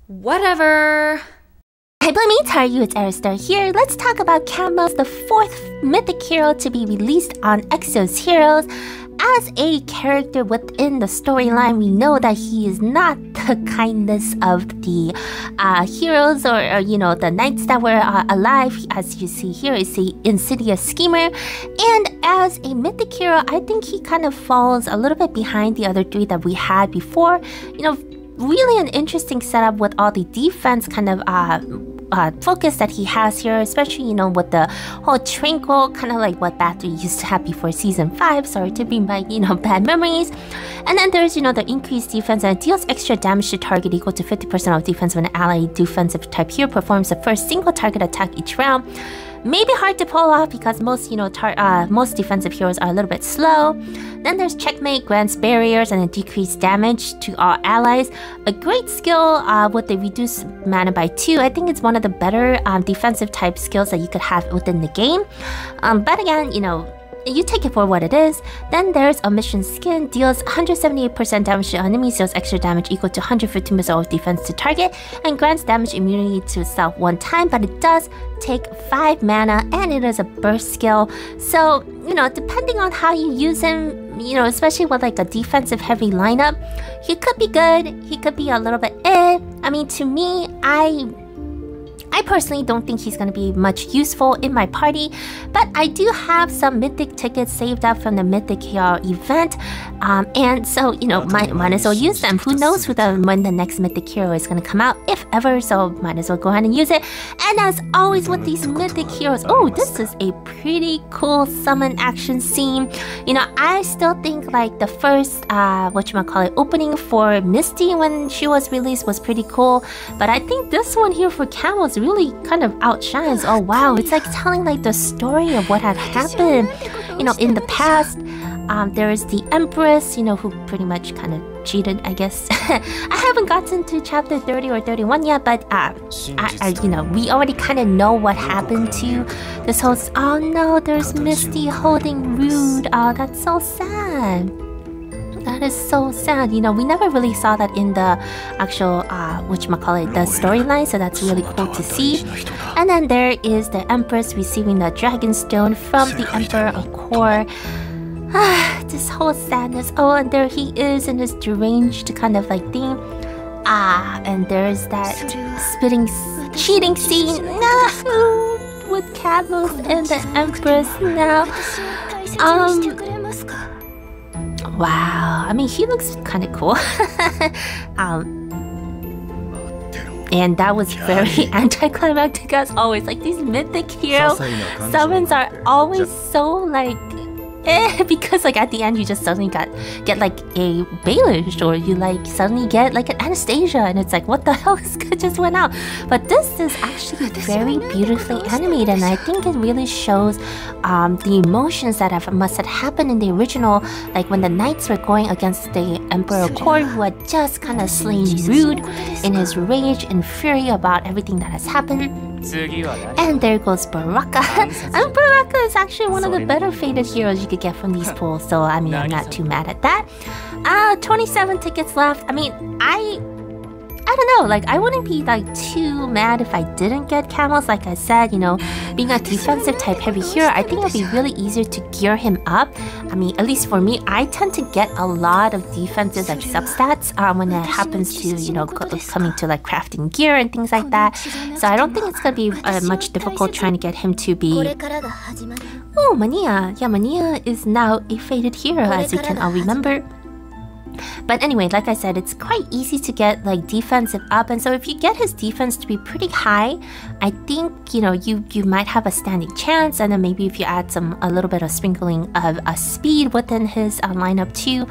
Whatever. Hi, Blame how are you? It's Aristar here. Let's talk about Cadmos, the 4th mythic hero to be released on Exos Heroes. As a character within the storyline, we know that he is not the kindest of the heroes or the knights that were alive. As you see here, is the insidious schemer. And as a mythic hero, I think he kind of falls a little bit behind the other 3 that we had before. Really an interesting setup with all the defense kind of focus that he has here, especially with the whole Tranquil, kind of like what Battery used to have before season 5. Sorry to bring back bad memories. And then there's the increased defense, and it deals extra damage to target equal to 50% of defense when an ally defensive type hero performs the first single target attack each round. Maybe hard to pull off because most most defensive heroes are a little bit slow. Then there's Checkmate, grants barriers and a decreased damage to all allies. A great skill with the reduced mana by 2. I think it's one of the better defensive type skills that you could have within the game. But again, you take it for what it is. Then there's Omission Skin, deals 178% damage to enemies, deals extra damage equal to 115% of defense to target, and grants damage immunity to itself 1 time, but it does take 5 mana, and it is a burst skill. So, depending on how you use him, especially with like a defensive heavy lineup, he could be good, he could be a little bit eh. I mean, to me, I personally don't think he's going to be much useful in my party, but I do have some Mythic tickets saved up from the Mythic Hero event, and so, might as well use them. Who knows when the next Mythic Hero is going to come out, if ever, so might as well go ahead and use it. And as always with these Mythic Heroes, oh, this is a pretty cool summon action scene. I still think like the first, opening for Misty when she was released was pretty cool, but I think this one here for Cadmos really kind of outshines. Oh wow, it's like telling like the story of what had happened in the past. There is the Empress, who pretty much kind of cheated, I guess. I haven't gotten to chapter 30 or 31 yet, but we already kind of know what happened to this whole. Oh no, there's Misty holding Rude. Oh, that's so sad. That is so sad. We never really saw that in the actual, the storyline, so that's really cool to see. And then there is the Empress receiving the Dragon Stone from the Emperor of Core. This whole sadness. Oh, and there he is in his deranged kind of like thing. And there's that cheating scene. No! With Cadmos and the Empress now. Wow, I mean, he looks kind of cool. And that was very anticlimactic as always. Like, these Mythic hero summons are always so like because like at the end you just suddenly get like a Baelish, or you like suddenly get like an Anastasia, and it's like, what the hell just went out? But this is actually very beautifully animated, and I think it really shows the emotions that must have happened in the original, like when the knights were going against the Emperor Core, who had just kind of slain Rude in his rage and fury about everything that has happened. And there goes Baraka. And Baraka is actually one of the better fated heroes you could get from these pools, so I mean, I'm not too mad at that. 27 tickets left. I mean, I don't know, like, I wouldn't be like too mad if I didn't get Cadmos. Like I said, being a defensive type heavy hero, I think it'll be really easier to gear him up. I mean, at least for me, I tend to get a lot of defensive like substats when it happens to coming to like crafting gear and things like that. So I don't think it's gonna be much difficult trying to get him to be. Oh, Mania. Yeah, Mania is now a fated hero, as you can all remember. But anyway, like I said, it's quite easy to get like defensive up, and so if you get his defense to be pretty high, I think you might have a standing chance. And then maybe if you add a little bit of sprinkling of speed within his lineup too,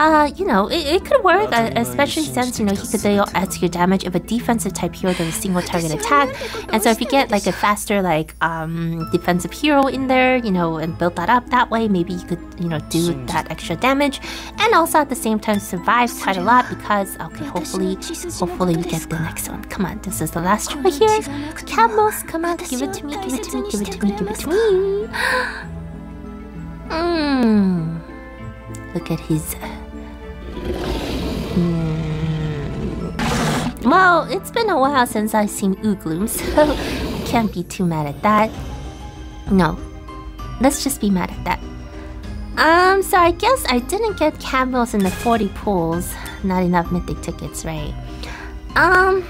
it could work, especially since, he could deal extra damage of a defensive type hero to a single target attack. And so if you get like a faster like defensive hero in there, and build that up that way, maybe you could, do that extra damage, and also at the same time survive quite a lot, because, okay, hopefully we get the next one. Come on, this is the last try here. Cadmos, come on, give it to me, give it to me, give it to me, give it to me. Look at his... Well, Well, it's been a while since I've seen Oogloom, so I can't be too mad at that. No, let's just be mad at that. So I guess I didn't get Cadmos in the 40 pools. Not enough Mythic tickets, right? I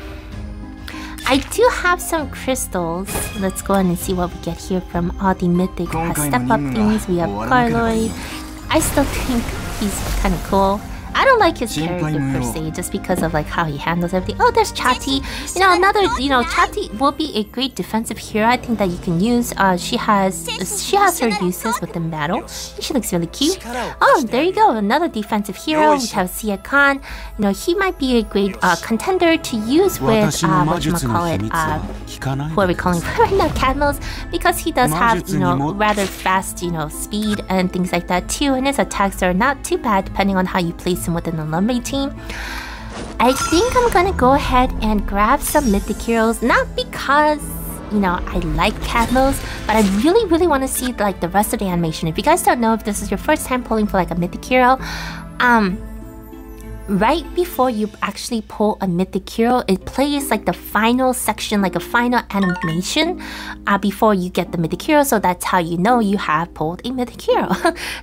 do have some crystals. Let's go ahead and see what we get here from all the Mythic step-up things. We have Carloid. I still think he's kind of cool. I don't like his character per se, just because of like how he handles everything. Oh, there's Chati. You know, another. You know, Chati will be a great defensive hero. I think that you can use. She has her uses within battle. She looks really cute. Oh, there you go. Another defensive hero. We have Sia Khan. You know, he might be a great contender to use with who are we calling right now, Cadmos, because he does have rather fast speed and things like that too, and his attacks are not too bad depending on how you place him within the Lumley team. I think I'm gonna go ahead and grab some Mythic heroes, not because I like Cadmos, but I really want to see like the rest of the animation. If you guys don't know, if this is your first time pulling for like a Mythic hero, right before you actually pull a Mythic hero, it plays like the final section, like a final animation before you get the Mythic hero. So that's how you know you have pulled a Mythic hero.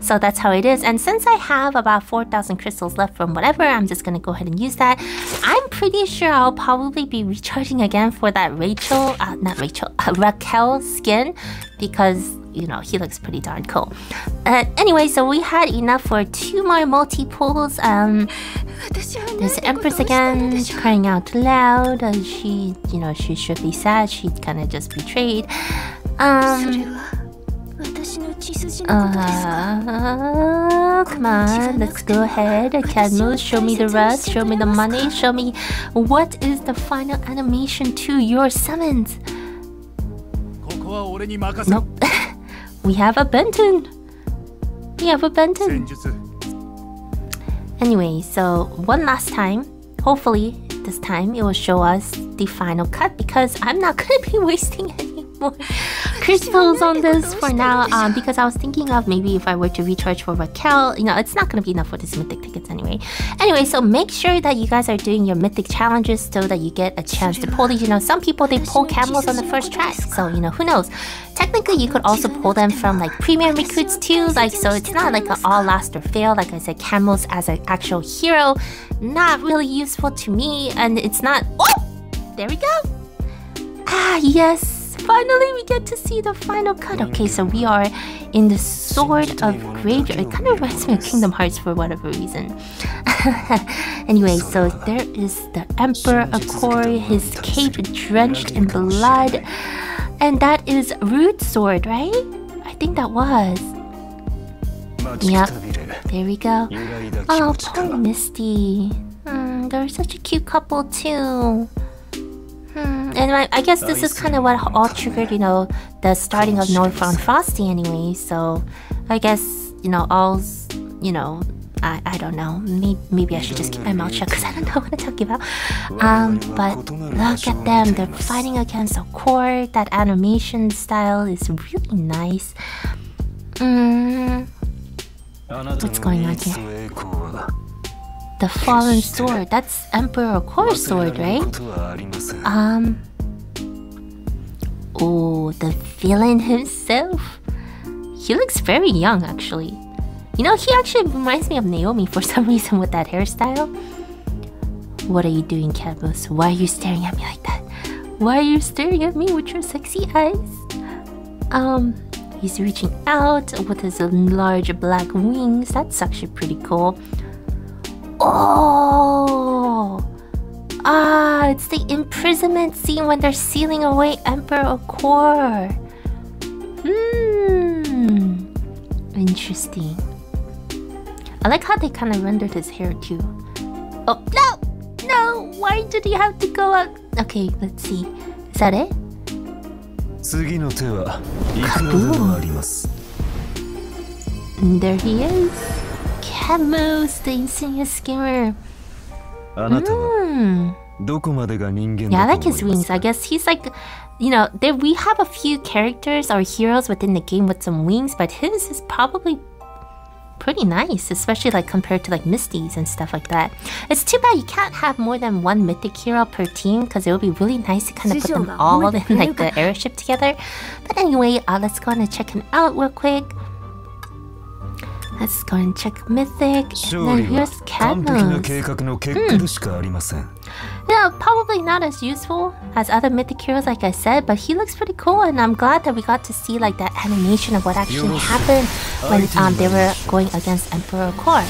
So that's how it is. And since I have about 4,000 crystals left from whatever, I'm just gonna go ahead and use that. I'm pretty sure I'll probably be recharging again for that Raquel skin, because he looks pretty darn cool. Anyway, so we had enough for 2 more multi-pulls. There's Empress again, crying out loud. She should be sad. She kind of just betrayed. Come on, let's go ahead. Cadmos, show me the rest, show me the money, show me what is the final animation to your summons. Nope. We have a Benton. Anyway, so one last time. Hopefully, this time it will show us the final cut, because I'm not going to be wasting any more crystals on this for now. Because I was thinking of maybe if I were to recharge for Raquel, it's not going to be enough for these Mythic tickets anyway. Anyway, so make sure that you guys are doing your Mythic challenges so that you get a chance to pull these. Some people, they pull Cadmos on the first try, so who knows. Technically, you could also pull them from like premium recruits too, so it's not like an all last or fail. Like I said, Cadmos as an actual hero, not really useful to me, and it's not. Oh, there we go. Yes, finally we get to see the final cut. Okay, so we are in the Sword of Graveyard. It kind of reminds me of Kingdom Hearts for whatever reason. Anyway, so there is the Emperor Akori, his cape drenched in blood. And that is Root Sword, right? I think that was. Yep, there we go. Oh, poor Misty. They're such a cute couple too. And I guess this is kind of what all triggered, the starting of Northbound Frosty anyway. So I guess, all's, I don't know. Maybe I should just keep my mouth shut because I don't know what I'm talking about. But look at them. They're fighting against a court. That animation style is really nice. What's going on here? The Fallen Sword. That's Emperor Akori's sword, right? Oh, the villain himself. He looks very young, actually. He actually reminds me of Naomi for some reason with that hairstyle. What are you doing, Cadmos? Why are you staring at me like that? Why are you staring at me with your sexy eyes? He's reaching out with his large black wings. That's actually pretty cool. Oh! It's the imprisonment scene when they're sealing away Emperor Akor. Interesting. I like how they kind of rendered his hair too. Oh, no! No! Why did he have to go out? Okay, let's see. Is that it? And there he is. Cadmos, the Insidious Skimmer. Yeah, I like his wings. I guess he's like, we have a few characters or heroes within the game with some wings, but his is probably pretty nice, especially like compared to like Misty's and stuff like that. It's too bad you can't have more than one mythic hero per team, because it would be really nice to kind of put them all in like the airship together. But anyway, let's go and check him out real quick. Let's go and check Mythic. And then here's Cadmos. Yeah, probably not as useful as other Mythic heroes, like I said, but he looks pretty cool, and I'm glad that we got to see like that animation of what actually happened when they were going against Emperor Core.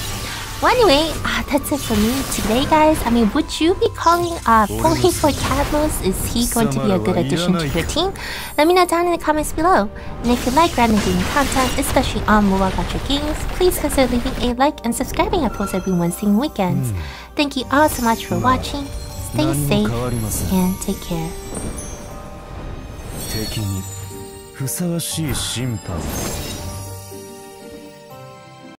Well, anyway, that's it for me today, guys. I mean, would you be pulling for Cadmos? Is he going to be a good addition to your team? Let me know down in the comments below. And if you like random gaming content, especially on mobile gacha games, please consider leaving a like and subscribing. I post every Wednesday and weekends. Thank you all so much for watching. Stay safe and take care.